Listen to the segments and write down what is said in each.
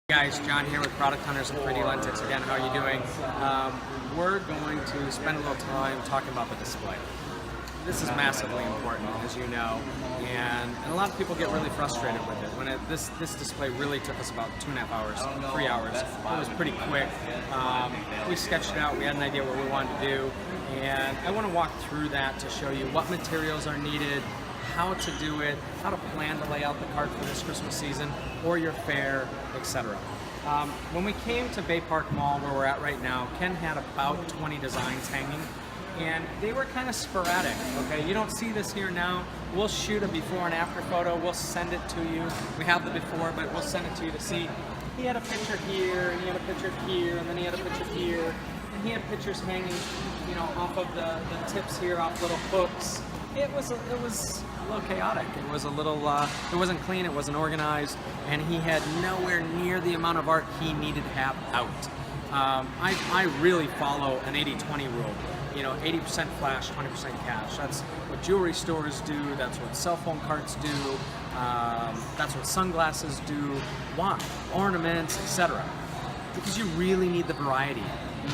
Guys, John here with Product Hunters and 3D Lentics. Again, how are you doing? We're going to spend a little time talking about the display. This is massively important, as you know, and a lot of people get really frustrated with it. When this display really took us about 2.5 hours, 3 hours. It was pretty quick. We sketched it out. We had an idea what we wanted to do, and I want to walk through that to show you what materials are needed, how to do it, how to plan to lay out the cart for this Christmas season or your fair, etc. When we came to Bay Park Mall, where we're at right now, Ken had about 20 designs hanging, and they were kind of sporadic. Okay, you don't see this here now. We'll shoot a before and after photo. We'll send it to you. We have the before, but we'll send it to you to see. He had a picture here, and he had a picture here, and then he had a picture here, and he had pictures hanging, you know, off of the tips here, off little hooks. It was a little chaotic. It was a little, it wasn't clean, it wasn't organized, and he had nowhere near the amount of art he needed to have out. I really follow an 80-20 rule. You know, 80% flash, 20% cash. That's what jewelry stores do, that's what cell phone carts do, that's what sunglasses do. Why? Ornaments, etc. Because you really need the variety.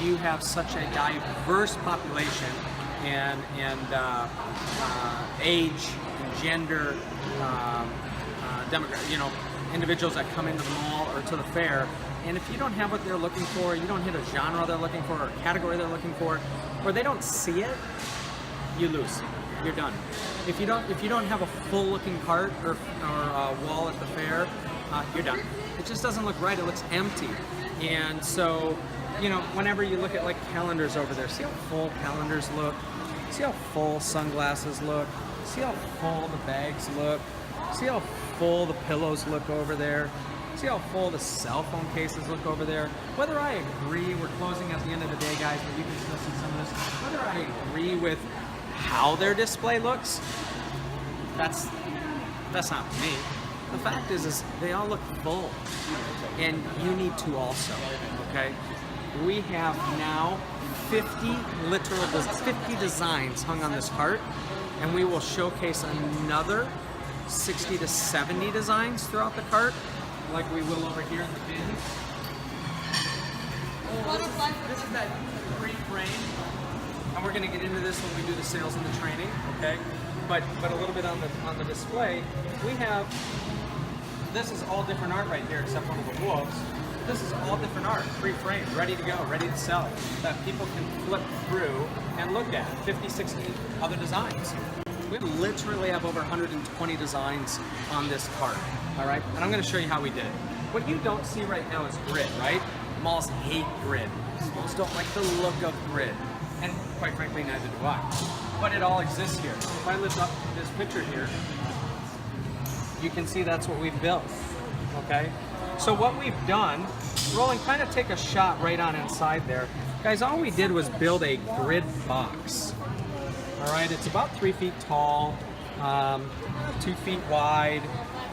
You have such a diverse population and age and gender, demographic, you know, individuals that come into the mall or to the fair, and if you don't have what they're looking for, you don't hit a genre they're looking for or a category they're looking for, or they don't see it, you lose. You're done. If you don't have a full-looking cart or wall at the fair, you're done. It just doesn't look right. It looks empty, and so, you know, whenever you look at like calendars over there, see how full calendars look? See how full sunglasses look? See how full the bags look? See how full the pillows look over there? See how full the cell phone cases look over there? Whether I agree, we're closing at the end of the day, guys, but you can still see some of this. Whether I agree with how their display looks, that's not me. The fact is they all look full, and you need to also, okay? We have now 50 designs hung on this cart, and we will showcase another 60 to 70 designs throughout the cart, like we will over here in the bin. This is that pre-frame, and we're going to get into this when we do the sales and the training, okay? But a little bit on the display, we have, this is all different art right here except one of the wolves. This is all different art, pre-framed, ready to go, ready to sell, that people can flip through and look at, 50, 60 other designs. We literally have over 120 designs on this cart, all right? And I'm gonna show you how we did it. What you don't see right now is grid, right? Malls hate grid. Malls don't like the look of grid. And quite frankly, neither do I. But it all exists here. If I lift up this picture here, you can see that's what we've built, okay? So what we've done, Roland, kind of take a shot right on inside there. Guys, all we did was build a grid box. All right, it's about 3 feet tall, 2 feet wide,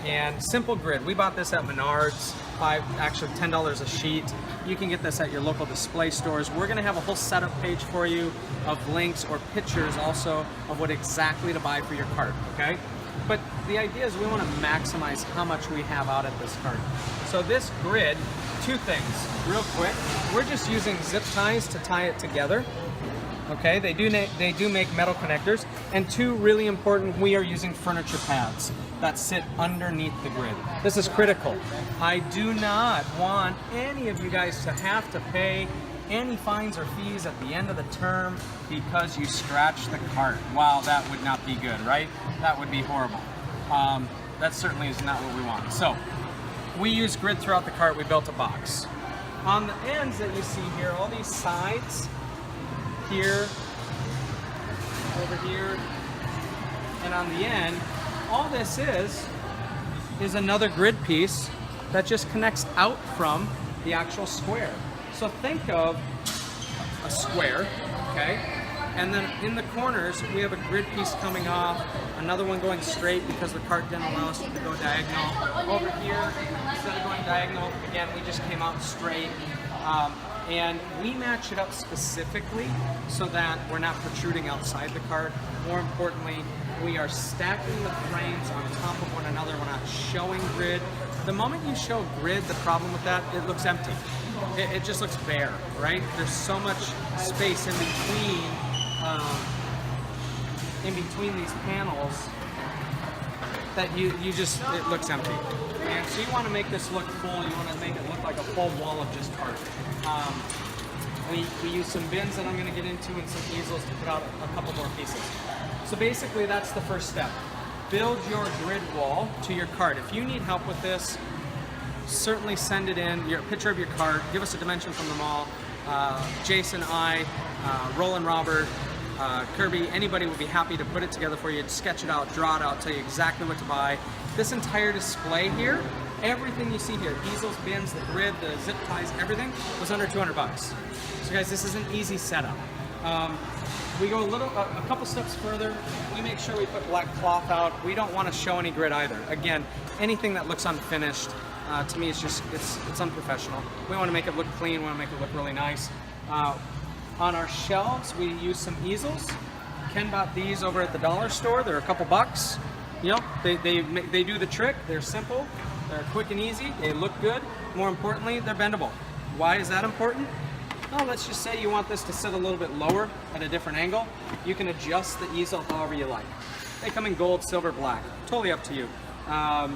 and simple grid. We bought this at Menards, actually $10 a sheet. You can get this at your local display stores. We're gonna have a whole setup page for you of links or pictures also of what exactly to buy for your cart, okay? But the idea is we want to maximize how much we have out at this cart. So this grid, two things, real quick. We're just using zip ties to tie it together. Okay, they do make metal connectors. And two, really important, we are using furniture pads that sit underneath the grid. This is critical. I do not want any of you guys to have to pay any fines or fees at the end of the term because you scratched the cart. Wow, that would not be good, right? That would be horrible. That certainly is not what we want. So, we use grid throughout the cart. We built a box. On the ends that you see here, all these sides, here, over here, and on the end, all this is another grid piece that just connects out from the actual square. So think of a square, okay? And then in the corners, we have a grid piece coming off, another one going straight because the cart didn't allow us to go diagonal. Over here, instead of going diagonal, again, we just came out straight. And we match it up specifically so that we're not protruding outside the cart. More importantly, we are stacking the frames on top of one another. We're not showing grid. The moment you show grid, the problem with that, it looks empty. It just looks bare, right? There's so much space in between these panels that you just, it looks empty. And so you want to make this look full, you want to make it look like a full wall of just art. We use some bins that I'm going to get into and some easels to put out a couple more pieces. So basically that's the first step. Build your grid wall to your cart. If you need help with this, certainly send it in, your picture of your cart, give us a dimension from the mall. Jason, Roland, Robert, Kirby, anybody will be happy to put it together for you, sketch it out, draw it out, tell you exactly what to buy. This entire display here, everything you see here, easels, bins, the grid, the zip ties, everything was under 200 bucks. So guys, this is an easy setup. We go a couple steps further. We make sure we put black cloth out. We don't want to show any grid either. Again, anything that looks unfinished, to me, it's unprofessional. We want to make it look clean. We want to make it look really nice. On our shelves, we use some easels. Ken bought these over at the dollar store. They're a couple bucks. You know, they do the trick. They're simple. They're quick and easy. They look good. More importantly, they're bendable. Why is that important? Well, let's just say you want this to sit a little bit lower at a different angle. You can adjust the easel however you like. They come in gold, silver, black. Totally up to you. So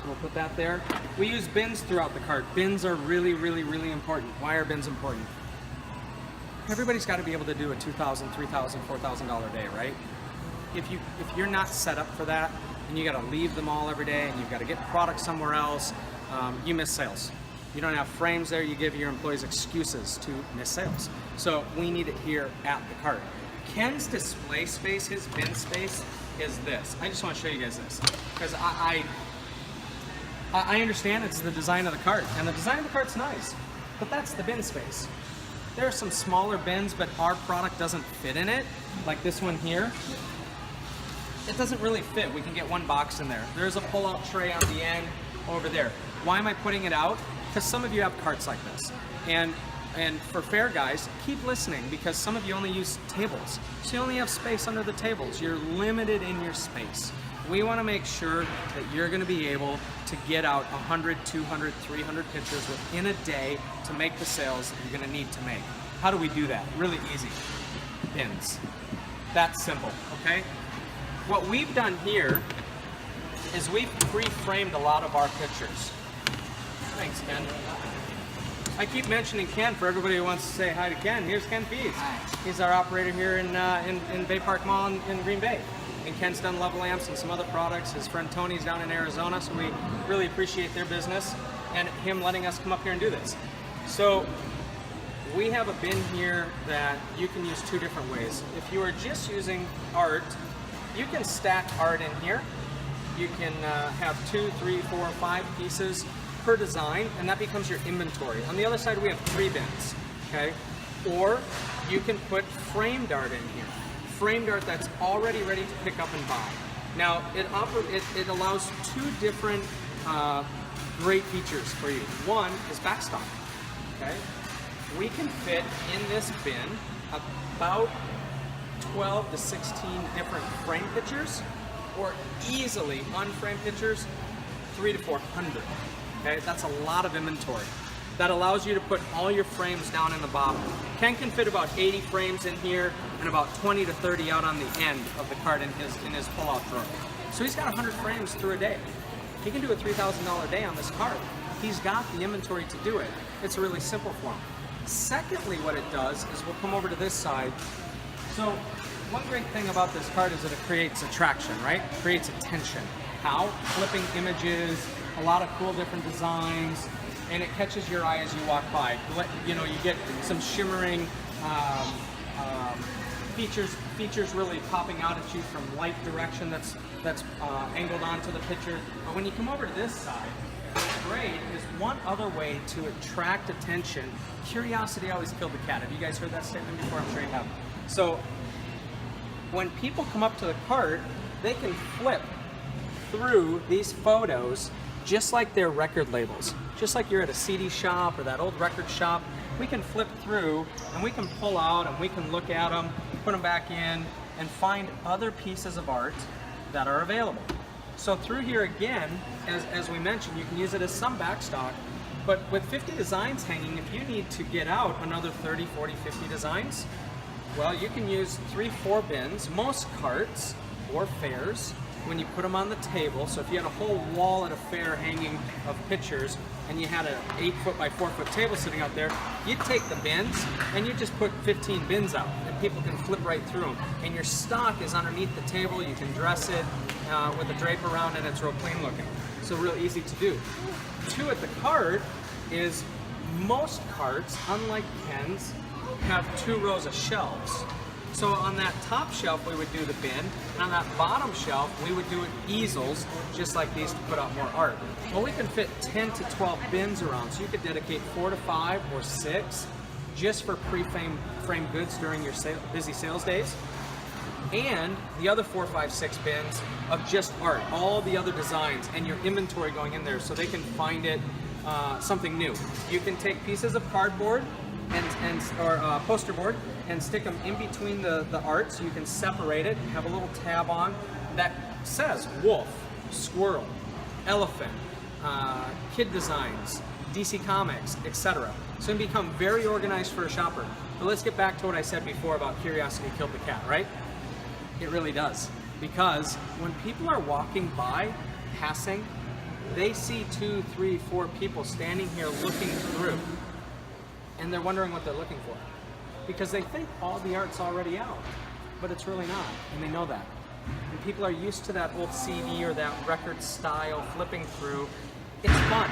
we'll put that there. We use bins throughout the cart. Bins are really, really, really important. Why are bins important? Everybody's got to be able to do a $2,000, $3,000, $4,000 day, right? If you're not set up for that, and you got to leave the mall every day, and you've got to get product somewhere else, you miss sales. You don't have frames there, you give your employees excuses to miss sales. So we need it here at the cart. Ken's display space, his bin space, is this. I just want to show you guys this, because I understand it's the design of the cart, and the design of the cart's nice, but that's the bin space. There are some smaller bins, but our product doesn't fit in it, like this one here. It doesn't really fit. We can get one box in there. There's a pull-out tray on the end over there. Why am I putting it out? Because some of you have carts like this. And for fair guys, keep listening, because some of you only use tables. So you only have space under the tables. You're limited in your space. We want to make sure that you're going to be able to get out 100, 200, 300 pictures within a day to make the sales that you're going to need to make. How do we do that? Really easy. Bins. That's simple, okay? What we've done here is we've pre-framed a lot of our pictures. Thanks, Ken. I keep mentioning Ken for everybody who wants to say hi to Ken. Here's Ken Fees. He's our operator here in Bay Park Mall in Green Bay. And Ken's done Love Lamps and some other products. His friend Tony's down in Arizona, so we really appreciate their business and him letting us come up here and do this. So we have a bin here that you can use two different ways. If you are just using art, you can stack art in here. You can have 2, 3, 4, 5 pieces per design, and that becomes your inventory. On the other side, we have 3 bins, okay? Or you can put framed art in here. Framed art that's already ready to pick up and buy. Now, it allows 2 different great features for you. One is backstop, okay? We can fit in this bin about 12 to 16 different frame pictures, or easily unframed pictures, 300 to 400. Okay, that's a lot of inventory. That allows you to put all your frames down in the bottom. Ken can fit about 80 frames in here and about 20 to 30 out on the end of the cart in his pull-out drawer. So he's got 100 frames through a day. He can do a $3,000 day on this cart. He's got the inventory to do it. It's really simple for him. Secondly, what it does is we'll come over to this side. So one great thing about this cart is that it creates attraction, right? It creates attention. How? Flipping images, a lot of cool different designs, and it catches your eye as you walk by. You know, you get some shimmering features really popping out at you from light direction that's angled onto the picture. But when you come over to this side, what's great is one other way to attract attention. Curiosity always killed the cat. Have you guys heard that statement before? I'm sure you have. So when people come up to the cart, they can flip through these photos just like they're record labels. Just like you're at a CD shop or that old record shop, we can flip through and we can pull out and we can look at them, put them back in, and find other pieces of art that are available. So through here again, as we mentioned, you can use it as some backstock, but with 50 designs hanging, if you need to get out another 30, 40, 50 designs, well, you can use 3-4 bins, most carts or fairs, when you put them on the table. So if you had a whole wall at a fair hanging of pictures and you had an 8-foot by 4-foot table sitting out there, you'd take the bins and you just put 15 bins out and people can flip right through them. And your stock is underneath the table. You can dress it with a drape around it. It's real clean looking. So real easy to do. 2 at the cart is most carts, unlike Ken's, have 2 rows of shelves. So on that top shelf we would do the bin, and on that bottom shelf we would do easels just like these to put out more art. Well, we can fit 10 to 12 bins around, so you could dedicate 4 to 5 or 6 just for pre-frame goods during your busy sales days, and the other 4, 5, 6 bins of just art, all the other designs and your inventory going in there so they can find it something new. You can take pieces of cardboard or poster board and stick them in between the art so you can separate it and have a little tab on that says wolf, squirrel, elephant, kid designs, DC Comics, etc. So it can become very organized for a shopper. But let's get back to what I said before about curiosity killed the cat, right? It really does. Because when people are walking by, passing, they see 2, 3, 4 people standing here looking through. And they're wondering what they're looking for. Because they think all the art's already out, but it's really not, and they know that. And people are used to that old CD or that record style, flipping through. It's fun.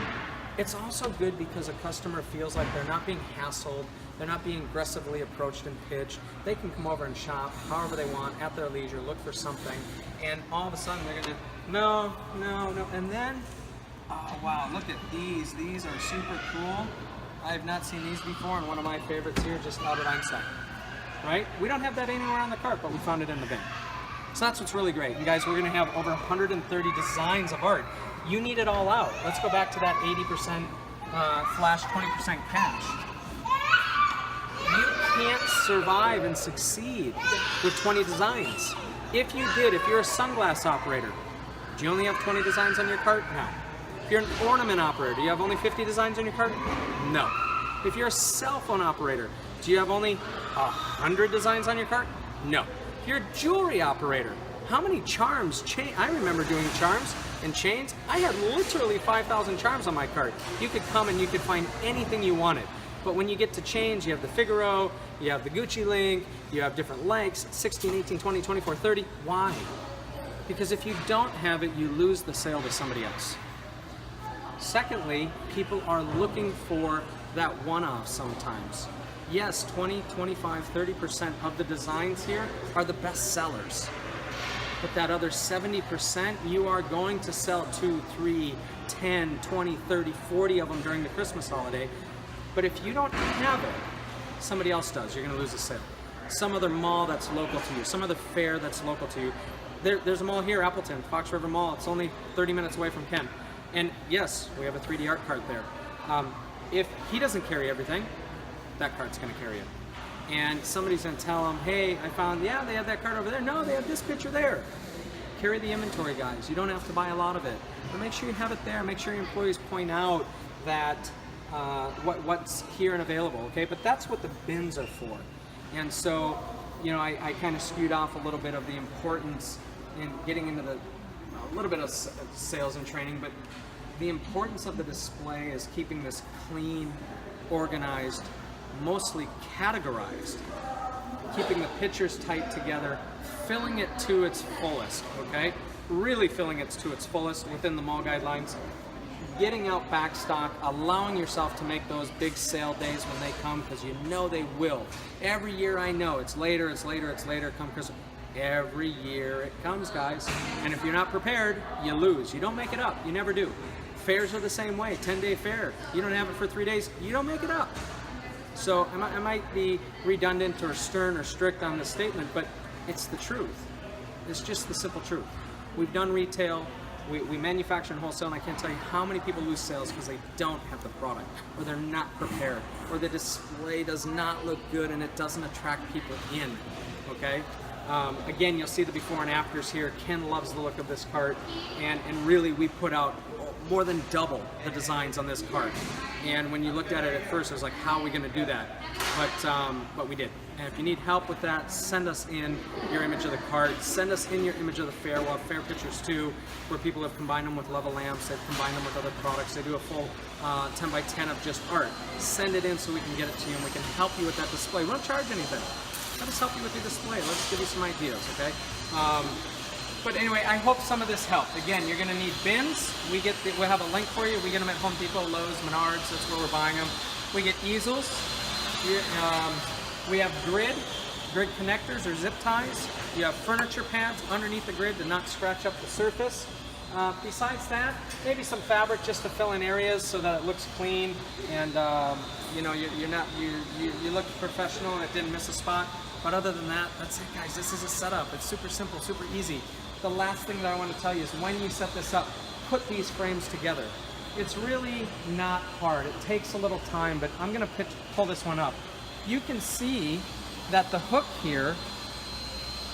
It's also good because a customer feels like they're not being hassled, they're not being aggressively approached and pitched. They can come over and shop however they want, at their leisure, look for something, and all of a sudden they're gonna, no, and then, oh wow, look at these are super cool. I have not seen these before, and one of my favorites here, just Albert Einstein, right? We don't have that anywhere on the cart, but we found it in the bin. So that's what's really great. And guys, we're gonna have over 130 designs of art. You need it all out. Let's go back to that 80% flash, 20% cash. You can't survive and succeed with 20 designs. If you did, if you're a sunglass operator, do you only have 20 designs on your cart? No. If you're an ornament operator, do you have only 50 designs on your cart? No. If you're a cell phone operator, do you have only 100 designs on your cart? No. If you're a jewelry operator, how many charms, I remember doing charms and chains. I had literally 5,000 charms on my cart. You could come and you could find anything you wanted. But when you get to chains, you have the Figaro, you have the Gucci link, you have different lengths, 16, 18, 20, 24, 30. Why? Because if you don't have it, you lose the sale to somebody else. Secondly, people are looking for that one-off sometimes. Yes, 20, 25, 30% of the designs here are the best sellers. But that other 70%, you are going to sell 2, 3, 10, 20, 30, 40 of them during the Christmas holiday. But if you don't have it, somebody else does. You're going to lose the sale. Some other mall that's local to you, some other fair that's local to you. There's a mall here, Appleton, Fox River Mall. It's only 30 minutes away from Ken. And yes, we have a 3D art cart there. If he doesn't carry everything, that cart's going to carry it. And somebody's going to tell him, hey, I found, yeah, they have that cart over there. No, they have this picture there. Carry the inventory, guys. You don't have to buy a lot of it. But make sure you have it there. Make sure your employees point out that what's here and available, okay? But that's what the bins are for. And so, you know, I kind of skewed off a little bit of the importance in getting into a little bit of sales and training, but the importance of the display is keeping this clean, organized, mostly categorized, keeping the pictures tight together, filling it to its fullest, okay? Really filling it to its fullest within the mall guidelines, getting out back stock, allowing yourself to make those big sale days when they come, because you know they will. Every year I know it's later, come Christmas. Every year it comes, guys. And if you're not prepared, you lose. You don't make it up. You never do. Fairs are the same way. 10-day fair. You don't have it for 3 days. You don't make it up. So I might be redundant or stern or strict on this statement, but it's the truth. It's just the simple truth. We've done retail. We manufacture and wholesale, and I can't tell you how many people lose sales because they don't have the product, or they're not prepared, or the display does not look good and it doesn't attract people in, okay? Again, you'll see the before and afters here. Ken loves the look of this cart, and really we put out more than double the designs on this cart. And when you looked at it at first, it was like, how are we going to do that? But we did. And if you need help with that, send us in your image of the cart. Send us in your image of the fair. We'll have fair pictures too, where people have combined them with level lamps. They've combined them with other products. They do a full 10 by 10 of just art. Send it in so we can get it to you, and we can help you with that display. We don't charge anything. Let us help you with your display. Let's give you some ideas, okay? But anyway, I hope some of this helped. Again, you're going to need bins. We'll have a link for you. We get them at Home Depot, Lowe's, Menards. That's where we're buying them. We get easels. We have grid connectors or zip ties. You have furniture pads underneath the grid to not scratch up the surface. Besides that, maybe some fabric just to fill in areas so that it looks clean, and you know, you look professional and it didn't miss a spot. But other than that, that's it, guys. This is a setup. It's super simple, super easy. The last thing that I want to tell you is when you set this up, put these frames together. It's really not hard. It takes a little time, but I'm going to pull this one up. You can see that the hook here,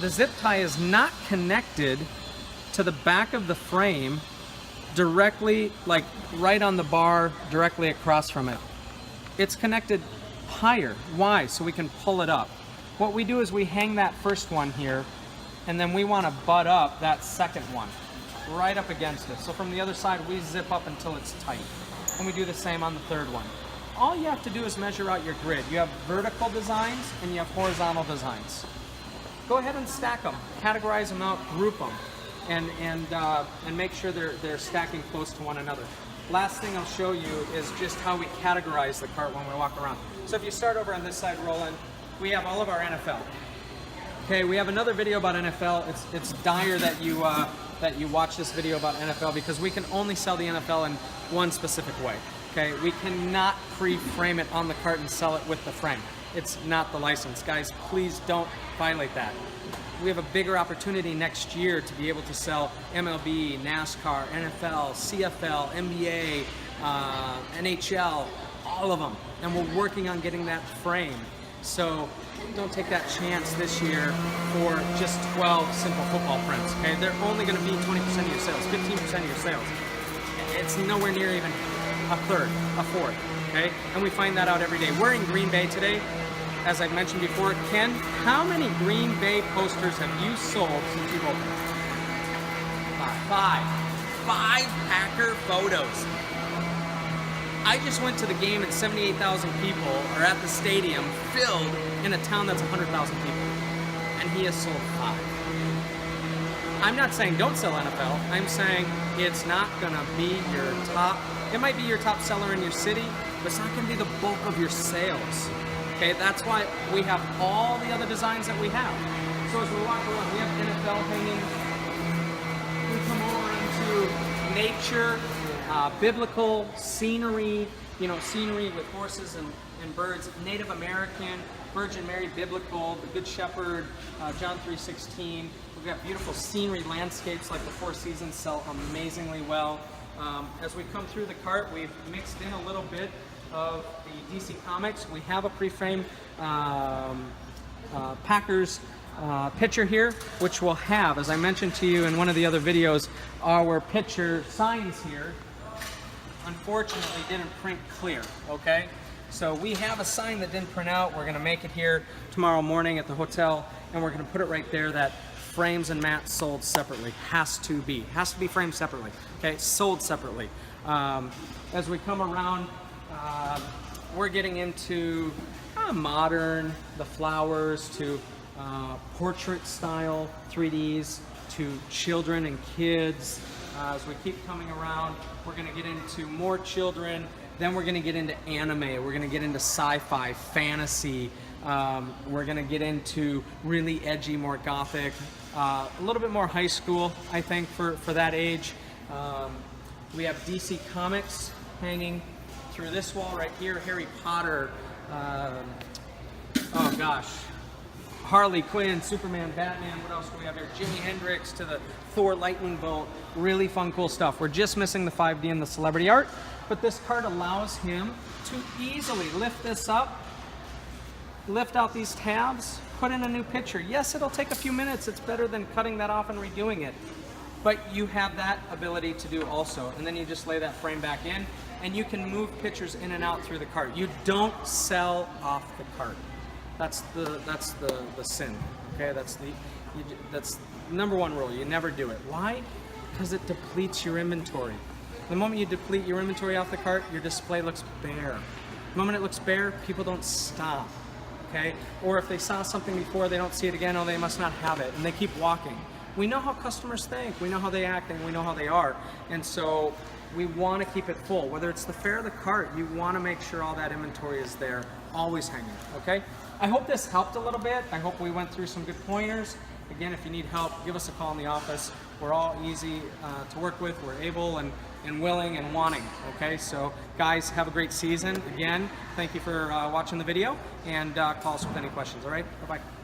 the zip tie is not connected to the back of the frame directly, like right on the bar, directly across from it. It's connected higher. Why? So we can pull it up. What we do is we hang that first one here, and then we want to butt up that second one right up against it. So from the other side, we zip up until it's tight. And we do the same on the third one. All you have to do is measure out your grid. You have vertical designs and you have horizontal designs. Go ahead and stack them, categorize them out, group them, and make sure they're stacking close to one another. Last thing I'll show you is just how we categorize the cart when we walk around. So if you start over on this side, Roland, we have all of our NFL. Okay, we have another video about NFL. It's dire that you watch this video about NFL, because we can only sell the NFL in one specific way. Okay, we cannot pre-frame it on the cart and sell it with the frame. It's not the license. Guys, please don't violate that. We have a bigger opportunity next year to be able to sell MLB, NASCAR, NFL, CFL, NBA, NHL, all of them. And we're working on getting that frame. So don't take that chance this year for just 12 simple football prints. Okay, they're only going to be 20% of your sales, 15% of your sales. It's nowhere near even a third, a fourth. Okay, and we find that out every day. We're in Green Bay today. As I've mentioned before, Ken, how many Green Bay posters have you sold since you've opened? Five Packer photos. I just went to the game and 78,000 people are at the stadium filled in a town that's 100,000 people. And he has sold 5. I'm not saying don't sell NFL. I'm saying it's not gonna be your top, it might be your top seller in your city, but it's not gonna be the bulk of your sales. Okay, that's why we have all the other designs that we have. So as we walk around, we have NFL hanging. We come over into nature, biblical scenery, you know, scenery with horses and birds, Native American, Virgin Mary, biblical, the Good Shepherd, John 3:16. We've got beautiful scenery landscapes like the Four Seasons sell amazingly well. As we come through the cart, we've mixed in a little bit of the DC Comics. We have a pre-framed Packers picture here, which will have, as I mentioned to you in one of the other videos, our picture signs here unfortunately didn't print clear, okay? So we have a sign that didn't print out. We're gonna make it here tomorrow morning at the hotel, and we're gonna put it right there that frames and mats sold separately. Has to be framed separately, okay? Sold separately. As we come around, we're getting into modern, the flowers, to portrait style 3Ds, to children and kids. As we keep coming around, we're going to get into more children, then we're going to get into anime, we're going to get into sci-fi, fantasy, we're going to get into really edgy, more gothic, a little bit more high school, I think, for that age. We have DC Comics hanging through this wall right here, Harry Potter, oh gosh, Harley Quinn, Superman, Batman, what else do we have here? Jimi Hendrix to the Thor lightning bolt, really fun, cool stuff. We're just missing the 5D and the celebrity art, but this card allows him to easily lift this up, lift out these tabs, put in a new picture. Yes, it'll take a few minutes. It's better than cutting that off and redoing it. But you have that ability to do also. And then you just lay that frame back in, and you can move pictures in and out through the cart. You don't sell off the cart. That's the sin. Okay, that's number one rule. You never do it. Why? Because it depletes your inventory. The moment you deplete your inventory off the cart, your display looks bare. The moment it looks bare, people don't stop. Okay? Or if they saw something before, they don't see it again. Oh, they must not have it, and they keep walking. We know how customers think, we know how they act, and we know how they are. And so we want to keep it full. Whether it's the fair or the cart, you want to make sure all that inventory is there, always hanging, okay? I hope this helped a little bit. I hope we went through some good pointers. Again, if you need help, give us a call in the office. We're all easy to work with. We're able and willing and wanting, okay? So guys, have a great season. Again, thank you for watching the video, and call us with any questions, all right? Bye-bye.